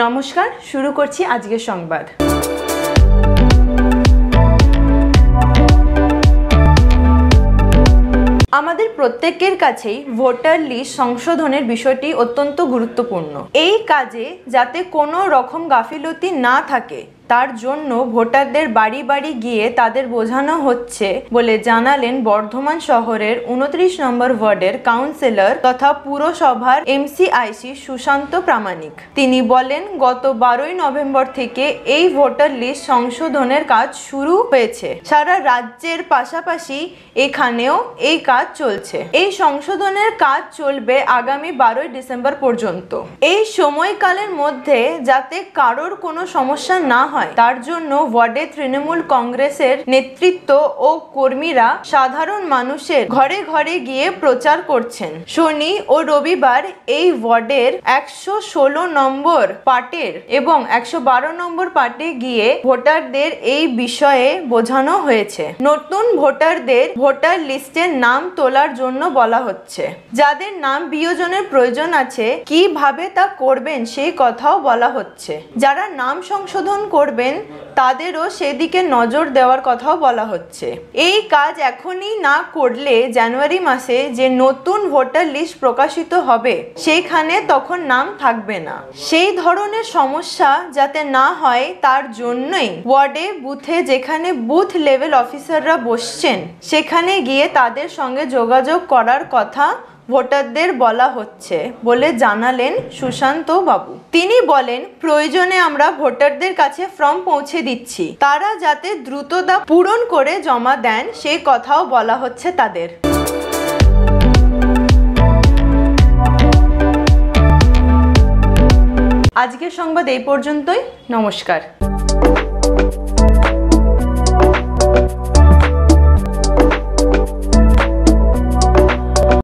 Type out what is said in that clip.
নমস্কার, শুরু করছি আজকের সংবাদ। আমাদের প্রত্যেকের কাছেই ভোটার লিস্ট সংশোধনের বিষয়টি অত্যন্ত গুরুত্বপূর্ণ। এই কাজে যাতে কোনো রকম গাফিলতি না থাকে তার জন্য ভোটারদের বাড়ি বাড়ি গিয়ে তাদের বোঝানো হচ্ছে বলে জানালেন বর্ধমান শহরের 29 নম্বর ওয়ার্ডের কাউন্সিলর তথা পুরসভার এমসিআইসি সুশান্ত প্রামাণিক। তিনি বলেন, গত 12ই নভেম্বর থেকে এই ভোটার লিস্ট সংশোধনের কাজ শুরু হয়েছে। সারা রাজ্যের পাশাপাশি এখানেও এই কাজ চলছে। এই সংশোধনের কাজ চলবে আগামী 12ই ডিসেম্বর পর্যন্ত। এই সময়কালের মধ্যে যাতে কারোর কোনো সমস্যা না হয় তার জন্য ওয়ার্ডে তৃণমূল কংগ্রেসের নেতৃত্ব ও কর্মীরা সাধারণ মানুষের ঘরে ঘরে গিয়ে প্রচার করছেন। শনি ও রবিবার এই ওয়ার্ডের 116 নম্বর পার্টের এবং 112 নম্বর পার্টে গিয়ে ভোটারদের এই বিষয়ে বোঝানো হয়েছে। নতুন ভোটারদের ভোটার লিস্টের নাম তোলার জন্য বলা হচ্ছে। যাদের নাম বিয়োজনের প্রয়োজন আছে কিভাবে তা করবেন সেই কথাও বলা হচ্ছে। যারা নাম সংশোধন করবেন তাদেরও সেদিকে নজর দেওয়ার কথাও বলা হচ্ছে। এই কাজ এখনই না করলে জানুয়ারি মাসে যে নতুন ভোটার লিস্ট প্রকাশিত হবে সেইখানে তখন নাম থাকবে না। সেই ধরনের সমস্যা যাতে না হয় তার জন্যই ওয়ার্ডে বুথে যেখানে বুথ লেভেল অফিসাররা বসছেন সেখানে গিয়ে তাদের সঙ্গে যোগাযোগ করার কথা ভোটারদের বলা হচ্ছে বলে জানালেন সুশান্ত বাবু। তিনি বলেন, প্রয়োজনে আমরা ভোটারদের কাছে ফর্ম পৌঁছে দিচ্ছি, তারা যাতে দ্রুত তা পূরণ করে জমা দেন সেই কথাও বলা হচ্ছে তাদের। আজকের সংবাদ এই পর্যন্তই। নমস্কার।